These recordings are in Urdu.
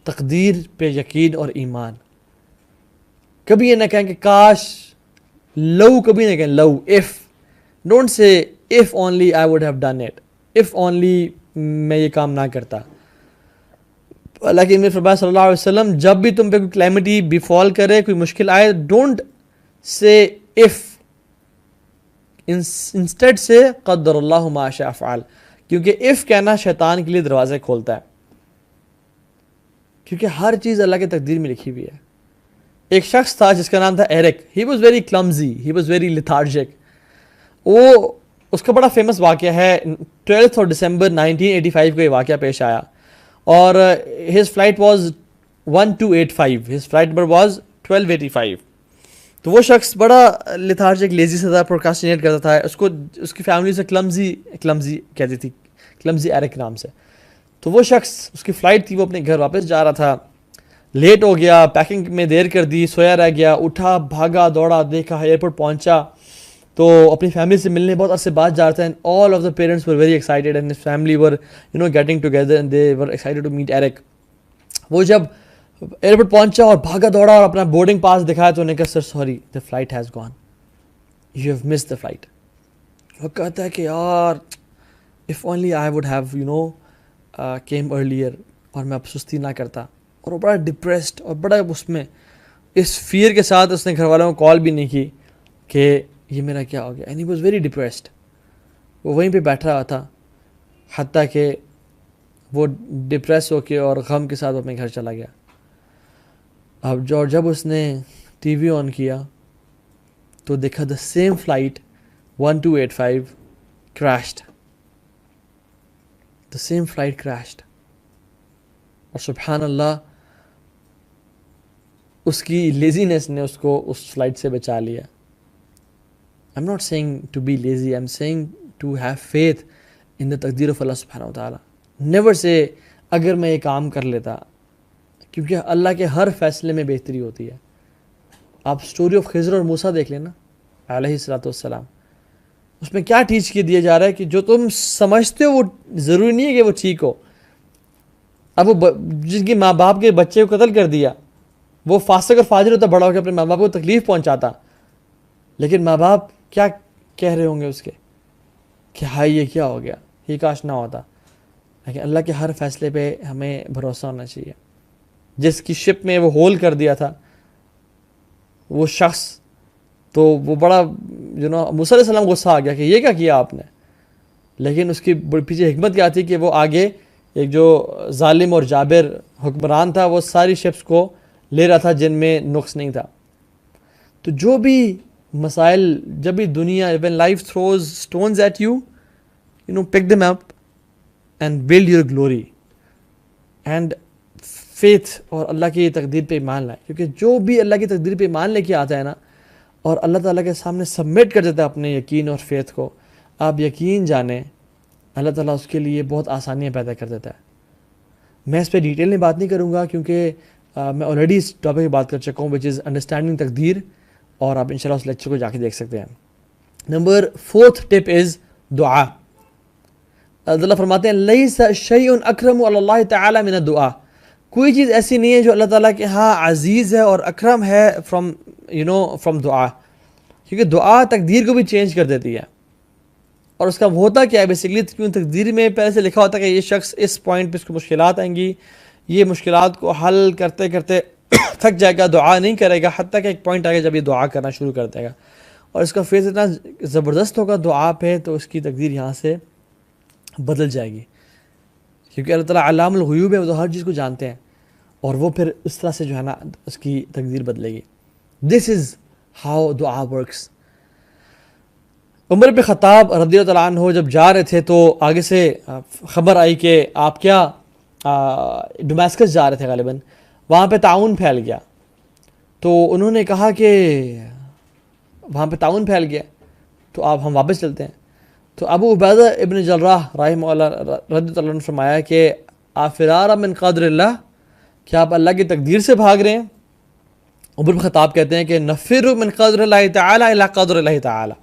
تقدیر پہ یقین اور ایمان. کبھی یہ نہ کہیں کہ کاش، لو کبھی نہ کہیں، لو، if. Don't say if only I would have done it, if only میں یہ کام نہ کرتا. لیکن میرے فرمایا صلی اللہ علیہ وسلم، جب بھی تم پہ کوئی کلیمٹی بیفال کرے، کوئی مشکل آئے، ڈونٹ سے if، انسٹیڈ سے قدر اللہ ما شاء فعل. کیونکہ if کہنا شیطان کے لیے دروازے کھولتا ہے، کیونکہ ہر چیز اللہ کی تقدیر میں لکھی ہوئی ہے. ایک شخص تھا جس کا نام تھا Eric. He was very clumsy, he was very lethargic. وہ اس کا بڑا فیمس واقعہ ہے. 12 دسمبر 1985 کو یہ واقعہ پیش آیا، اور his flight was 1285، his flight number was 1285. تو وہ شخص بڑا لیتھارجک، لیزی سے تھا، پروکاسٹینیٹ کرتا تھا. اس کی فیملی سے کلمزی کہتی تھی، کلمزی ایرک نام سے. تو وہ شخص، اس کی فلائٹ تھی، وہ اپنے گھر واپس جا رہا تھا، لیٹ ہو گیا، پیکنگ میں دیر کر دی، سویا رہ گیا. اٹھا، بھاگا دوڑا، دیکھا، ایئرپورٹ پہنچا تو اپنی فیملی سے ملنے بہت عرصے بعد جا رہا تھا. And all of the parents were very excited and his family were getting together and they were excited to meet Eric. وہ جب ایئرپورٹ پہنچا اور بھاگا دوڑا اور اپنا بورڈنگ پاس دکھایا تو انہوں نے کہا sir sorry, the flight has gone, you have miss the flight. وہ کہتا ہے کہ یار if only I would have come earlier, اور میں اب سستی نہ کرتا. اور وہ بڑا ڈپریسڈ اور بڑا اس میں اس فیئر کے ساتھ اس نے گھر والوں کو کال بھی نہیں کی کہ یہ میرا کیا ہو گیا. And he was very depressed. وہ وہیں پہ بیٹھا ہوا تھا حتیٰ کہ وہ ڈپریس ہو کے اور غم کے ساتھ اپنے گھر چلا گیا. اب جب اس نے ٹی وی آن کیا تو دیکھا the same flight 1285 crashed. The same flight crashed. اور سبحان اللہ اس کی لیزینس نے اس کو اس فلائٹ سے بچا لیا. I'm not saying to be lazy, I'm saying to have faith in the تقدیر of Allah سبحانہ وتعالی. Never say اگر میں یہ کام کر لیتا، کیونکہ اللہ کے ہر فیصلے میں بہتری ہوتی ہے. آپ سٹوری آف خضر اور موسیٰ دیکھ لینا علیہ الصلوۃ والسلام. اس میں کیا ٹیچ کے دیا جا رہا ہے کہ جو تم سمجھتے ہو وہ ضروری نہیں ہے کہ وہ ٹھیک ہو. اب وہ جن کی ماں باپ کے بچے کو قتل کر دیا، وہ فاسق اور فاجر ہوتا، بڑا ہو کے اپنے ماں باپ کو تکلیف پہنچاتا، لیکن ماں باپ کیا کہہ رہے ہوں گے اس کے کہ ہائی یہ کیا ہو گیا، یہ کاش نہ ہوتا. لیکن اللہ کے ہر فیصلے پہ ہمیں بھروسہ ہونا چاہیے. جس کی شپ میں وہ ہول کر دیا تھا وہ شخص، تو وہ بڑا موسیٰ علیہ السلام غصہ آ گیا کہ یہ کیا آپ نے. لیکن اس کی پیچھے حکمت کیا تھی کہ وہ آگے ایک جو ظالم اور جابر حکمران تھا وہ ساری شپس کو لے رہا تھا جن میں نقص نہیں تھا. تو جو بھی مسائل، جب بھی دنیا when life throws stones at you, pick them up and build your glory and faith. اور اللہ کی تقدیر پہ ایمان لائے، کیونکہ جو بھی اللہ کی تقدیر پہ ایمان لے کے آتا ہے نا اور اللہ تعالیٰ کے سامنے سبمٹ کر دیتا ہے اپنے یقین اور فیتھ کو، آپ یقین جانیں اللہ تعالیٰ اس کے لیے بہت آسانیاں پیدا کر دیتا ہے. میں اس پہ ڈیٹیل میں بات نہیں کروں گا کیونکہ میں آلریڈی اس ٹاپک پہ بات کر چکا ہوں وچ از انڈرسٹینڈنگ تقدیر، اور آپ انشاءاللہ اس لیکچر کو جا کے دیکھ سکتے ہیں. نمبر 4th ٹپ از دعا. اللہ فرماتے ہیں لیس شیء اکرم علی اللہ تعالی من الدعاء. کوئی چیز ایسی نہیں ہے جو اللہ تعالیٰ کے ہاں عزیز ہے اور اکرم ہے فرام دعا، کیونکہ دعا تقدیر کو بھی چینج کر دیتی ہے. اور اس کا ہوتا کیا ہے بیسیکلی، کیوں تقدیر میں پہلے سے لکھا ہوتا ہے کہ یہ شخص اس پوائنٹ پہ اس کو مشکلات آئیں گی، یہ مشکلات کو حل کرتے کرتے تھک جائے گا، دعا نہیں کرے گا، حتیٰ کہ ایک پوائنٹ آگے جب یہ دعا کرنا شروع کر دے گا اور اس کا فیض اتنا زبردست ہوگا دعا پہ، تو اس کی تقدیر یہاں سے بدل جائے گی. کیونکہ اللہ تعالیٰ علام الغیوب ہے، وہ تو ہر چیز کو جانتے ہیں، اور وہ پھر اس طرح سے جو ہے نا اس کی تقدیر بدلے گی. دس از ہاؤ دعا ورکس. عمر بن خطاب رضی اللہ عنہ جب جا رہے تھے تو آگے سے خبر آئی کہ آپ کیا ڈمیسکس جا رہے تھے غالباً، وہاں پہ تعاون پھیل گیا. تو انہوں نے کہا کہ وہاں پہ تعاون پھیل گیا تو ہم واپس چلتے ہیں. تو ابو عبیدہ ابن جراح رحمہ اللہ رضی اللہ عنہ نے فرمایا کہ آفرار من قدر اللہ، کیا آپ اللہ کی تقدیر سے بھاگ رہے ہیں؟ عمر بن خطاب کہتے ہیں کہ نفر من قدر اللہ تعالی الی قدر اللہ تعالی،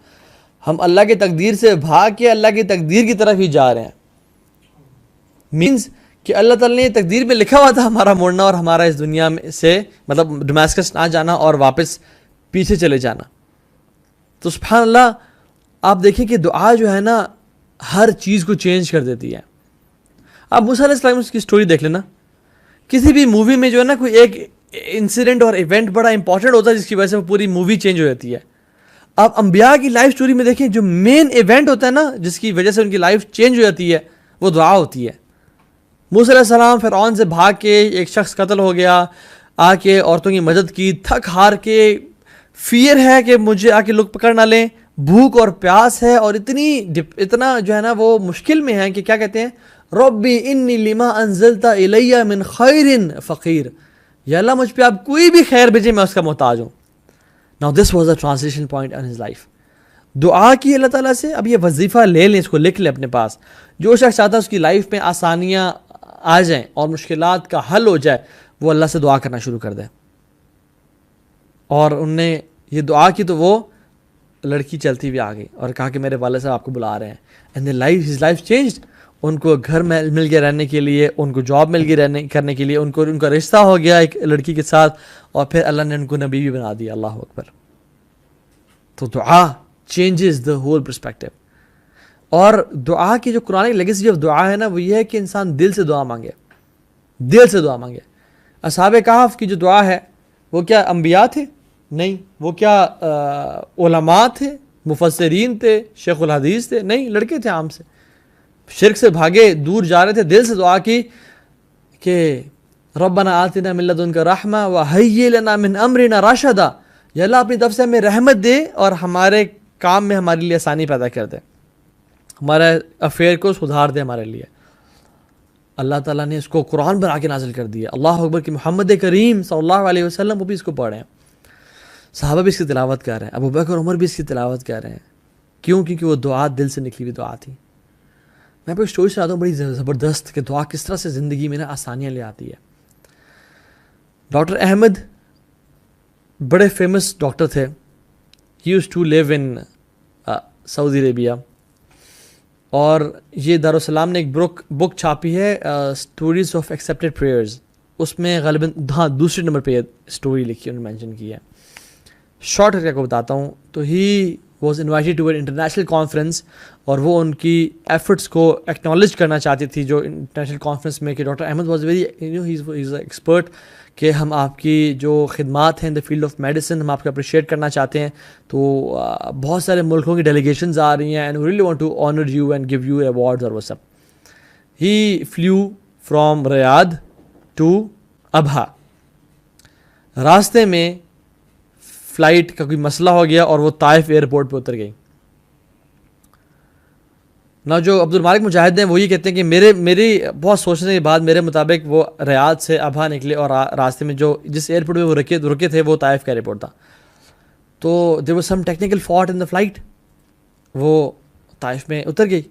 ہم اللہ کی تقدیر سے بھاگ کے اللہ کی تقدیر کی طرف ہی جا رہے ہیں. مینز کہ اللہ تعالیٰ نے تقدیر میں لکھا ہوا تھا ہمارا مڑنا اور ہمارا اس دنیا میں سے مطلب ڈماسکس نہ جانا اور واپس پیچھے چلے جانا. تو سبحان اللہ آپ دیکھیں کہ دعا جو ہے نا ہر چیز کو چینج کر دیتی ہے. آپ موسیٰ علیہ السلام کی سٹوری دیکھ لینا, کسی بھی مووی میں جو ہے نا کوئی ایک انسیڈنٹ اور ایونٹ بڑا امپورٹنٹ ہوتا ہے جس کی وجہ سے وہ پوری مووی چینج ہو جاتی ہے. آپ انبیاء کی لائف سٹوری میں دیکھیں جو مین ایونٹ ہوتا ہے نا جس کی وجہ سے ان کی لائف چینج ہو جاتی ہے وہ دعا ہوتی ہے. موسیٰ علیہ السلام فرعون سے بھاگ کے ایک شخص قتل ہو گیا, آ کے عورتوں کی مدد کی, تھک ہار کے, فیئر ہے کہ مجھے آ کے لوگ پکڑ نہ لیں, بھوک اور پیاس ہے اور اتنا جو ہے نا وہ مشکل میں ہے کہ کیا کہتے ہیں, ربی انی لما انزلت الی من خیر فقیر, یا اللہ مجھ پہ آپ کوئی بھی خیر بھیجے میں اس کا محتاج ہوں. Now this was a transition point in his life. دعا کی اللہ تعالیٰ سے. اب یہ وظیفہ لے لیں, اس کو لکھ لیں اپنے پاس. جو شخص چاہتا ہے اس کی لائف میں آسانیاں آ جائیں اور مشکلات کا حل ہو جائے, وہ اللہ سے دعا کرنا شروع کر دے. اور ان نے یہ دعا کی تو وہ لڑکی چلتی ہوئی آ گئی اور کہا کہ میرے والد صاحب آپ کو بلا رہے ہیں. And his life changed. ان کو گھر میں مل گیا رہنے کے لیے, ان کو جاب مل گئی کرنے کے لیے, ان کا رشتہ ہو گیا ایک لڑکی کے ساتھ, اور پھر اللہ نے ان کو نبی بھی بنا دیا. اللہ اکبر. تو دعا چینجز دا ہول پرسپیکٹو. اور دعا کی جو قرآن لیگیسی آف دعا ہے نا وہ یہ ہے کہ انسان دل سے دعا مانگے, دل سے دعا مانگے. اصحاب کہف کی جو دعا ہے وہ کیا انبیاء تھے؟ نہیں. وہ کیا علماء تھے, مفسرین تھے, شیخ الحدیث تھے؟ نہیں, لڑکے تھے عام سے, شرک سے بھاگے, دور جا رہے تھے, دل سے دعا کی کہ ربنا آتنا من لدنک رحمہ وہیئ لنا من امرنا رشدا, یا اللہ اپنی طرف سے ہمیں رحمت دے اور ہمارے کام میں ہمارے لیے آسانی پیدا کر دے, ہمارے افیئر کو سدھار دے ہمارے لیے. اللہ تعالیٰ نے اس کو قرآن بنا کے نازل کر دیا. اللہ اکبر. کہ محمد کریم صلی اللہ علیہ وسلم وہ بھی اس کو پڑھ رہے ہیں, صحابہ بھی اس کی تلاوت کر رہے ہیں, ابو بکر عمر بھی اس کی تلاوت کر رہے ہیں. کیوں؟ کیونکہ وہ دعا دل سے نکلی ہوئی دعا تھی. میں آپ کو اسٹوری سناتا ہوں بڑی زبردست کہ دعا کس طرح سے زندگی میں نا آسانیاں لے آتی ہے. ڈاکٹر احمد بڑے فیمس ڈاکٹر تھے. ہی یوز ٹو لیو ان سعودی عربیہ, اور یہ دارالسلام نے ایک بک چھاپی ہے اسٹوریز آف ایکسیپٹیڈ پریئرز. اس میں غالباً دوسرے نمبر پہ یہ اسٹوری لکھی انہوں نے مینشن کی ہے. شارٹ کر کے کو بتاتا ہوں. تو he was invited to an international conference, اور وہ ان کی ایفرٹس کو ایکنالج کرنا چاہتی تھی جو انٹرنیشنل کانفرنس میں, کہ doctor Ahmed was very he is expert, کہ ہم آپ کی جو خدمات ہیں in the field of medicine ہم آپ کو اپریشیٹ کرنا چاہتے ہیں. تو بہت سارے ملکوں کی ڈیلیگیشنز آ رہی ہیں, and we really want to honour you and give you awards اور وہ سب. ہی فلیو فرام ریاض ٹو ابہا. راستے میں فلائٹ کا کوئی مسئلہ ہو گیا اور وہ طائف ایئرپورٹ پہ اتر گئی. نہ جو عبد المالک مجاہد ہیں وہ یہ کہتے ہیں کہ میری بہت سوچنے کے بعد میرے مطابق وہ ریاض سے ابہا نکلے, اور راستے میں جس ایئرپورٹ پہ وہ رکے تھے وہ طائف کا ایئرپورٹ تھا. تو there was some technical fault in the flight, وہ طائف میں اتر گئی.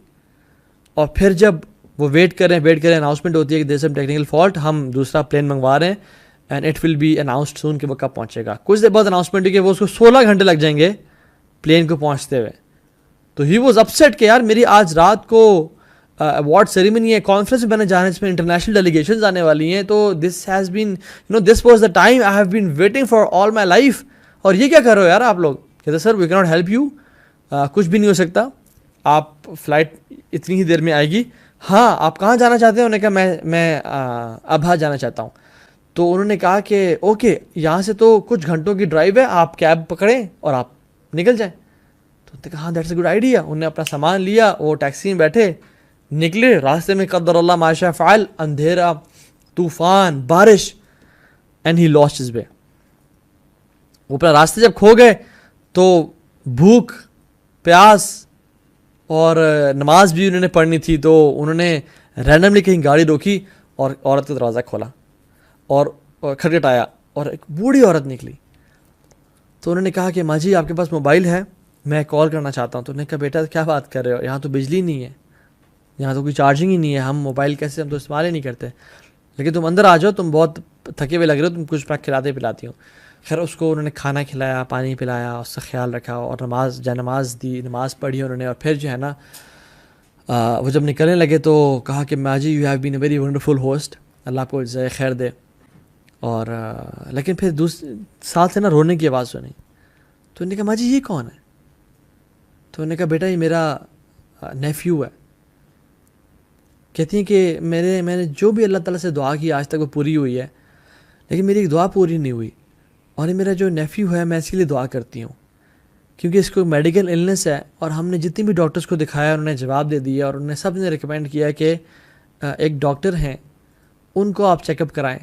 اور پھر جب وہ ویٹ کریں اناؤنسمنٹ ہوتی ہے کہ دیر سم ٹیکنیکل فالٹ, ہم دوسرا پلین منگوا رہے ہیں and it will be announced soon کہ وہ کب پہنچے گا. کچھ دیر بعد اناؤنسمنٹ ہوئی کہ وہ اس کو 16 گھنٹے لگ جائیں گے پلین کو پہنچتے ہوئے. تو ہی واز اپسیٹ کہ یار میری آج رات کو ایوارڈ سیریمنی ہے, کانفرنس میں میں نے جانا ہے جس میں انٹرنیشنل ڈیلیگیشنز آنے والی ہیں, تو this has been this was the time I have been waiting for all my life, اور یہ کیا کر رہے ہو یار آپ لوگ. کہتے سر وی کی ناٹ ہیلپ یو, کچھ بھی نہیں ہو سکتا, آپ فلائٹ اتنی ہی دیر میں آئے گی. ہاں آپ کہاں جانا چاہتے ہیں؟ انہوں نے کہا میں ابہا جانا چاہتا ہوں. تو انہوں نے کہا کہ اوکے یہاں سے تو کچھ گھنٹوں کی ڈرائیو ہے, آپ کیب پکڑیں اور آپ نکل جائیں. تو انہوں نے کہا ہاں دیٹس اے گڈ آئیڈیا. انہوں نے اپنا سامان لیا, وہ ٹیکسی میں بیٹھے, نکلے. راستے میں قدر اللہ ما شاء فعل, اندھیرا, طوفان, بارش, and he lost his way. وہ اپنا راستے جب کھو گئے تو بھوک, پیاس اور نماز بھی انہوں نے پڑھنی تھی, تو انہوں نے رینڈملی کہیں گاڑی روکی اور عورت کا دروازہ کھولا اور کھٹکھٹایا, اور ایک بوڑھی عورت نکلی. تو انہوں نے کہا کہ ماں جی آپ کے پاس موبائل ہے, میں کال کرنا چاہتا ہوں. تو انہوں نے کہا بیٹا کیا بات کر رہے ہو, یہاں تو بجلی نہیں ہے, یہاں تو کوئی چارجنگ ہی نہیں ہے, ہم موبائل کیسے, ہم تو استعمال ہی نہیں کرتے, لیکن تم اندر آ جاؤ, تم بہت تھکے ہوئے لگ رہے ہو, تم کچھ میں کھلاتے پلاتی ہوں. خیر اس کو انہوں نے کھانا کھلایا, پانی پلایا, اس کا خیال رکھا, اور نماز دی, نماز پڑھی انہوں نے. اور پھر جو ہے نا وہ جب نکلنے لگے تو کہا کہ Maji you have been a very wonderful host, Allah کو جزائے خیر دے. اور لیکن پھر ساتھ سے نا رونے کی آواز سنی. تو انہوں نے کہا ماجی یہ کون ہے؟ تو انہوں نے کہا بیٹا یہ میرا نیفیو ہے. کہتی ہیں کہ میں نے جو بھی اللہ تعالیٰ سے دعا کی آج تک وہ پوری ہوئی ہے، لیکن میری ایک دعا پوری نہیں ہوئی. اور یہ میرا جو نیفیو ہے میں اس کے لیے دعا کرتی ہوں کیونکہ اس کو میڈیکل النس ہے، اور ہم نے جتنی بھی ڈاکٹرز کو دکھایا انہوں نے جواب دے دیا، اور انہوں نے سب نے ریکمینڈ کیا کہ ایک ڈاکٹر ہیں ان کو آپ چیک اپ کرائیں.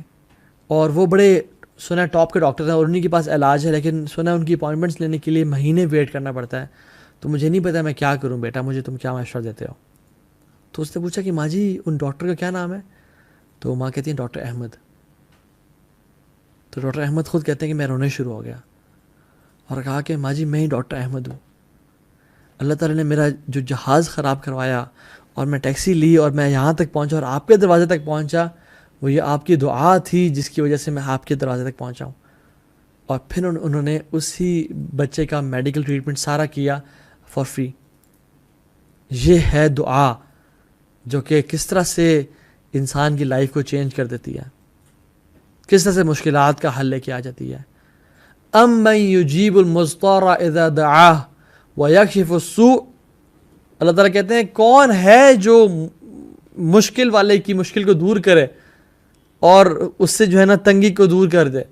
اور وہ بڑے سنا ٹاپ کے ڈاکٹر ہیں اور انہیں کے پاس علاج ہے، لیکن سنا ان کی اپائنٹمنٹس لینے کے لیے مہینے ویٹ کرنا پڑتا ہے. تو مجھے نہیں پتا میں کیا کروں بیٹا، مجھے تم کیا مشورہ دیتے ہو؟ تو اس نے پوچھا کہ ماں جی ان ڈاکٹر کا کیا نام ہے؟ تو ماں کہتی ہیں ڈاکٹر احمد. تو ڈاکٹر احمد خود کہتے ہیں کہ میں رونے شروع ہو گیا اور کہا کہ ماں جی میں ہی ڈاکٹر احمد ہوں. اللہ تعالیٰ نے میرا جو جہاز خراب کروایا اور میں ٹیکسی لی اور میں یہاں تک پہنچا اور آپ کے دروازے تک پہنچا، وہ یہ آپ کی دعا تھی جس کی وجہ سے میں آپ کے دروازے تک پہنچا ہوں. اور پھر انہوں نے اسی بچے کا میڈیکل ٹریٹمنٹ سارا کیا فار فری. یہ ہے دعا جو کہ کس طرح سے انسان کی لائف کو چینج کر دیتی ہے، کس طرح سے مشکلات کا حل لے کے آ جاتی ہے. امن یجیب المضطر اذا دعاہ ویکشف السوء. اللہ تعالیٰ کہتے ہیں کون ہے جو مشکل والے کی مشکل کو دور کرے اور اس سے جو ہے نا تنگی کو دور کر دے.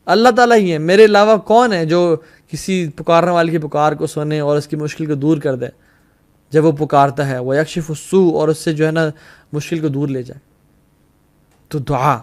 اللہ تعالیٰ ہی ہے، میرے علاوہ کون ہے جو کسی پکارنے والے کی پکار کو سنے اور اس کی مشکل کو دور کر دے جب وہ پکارتا ہے. ویکشف السوء، اور اس سے جو ہے نا مشکل کو دور لے جائے. تو دعا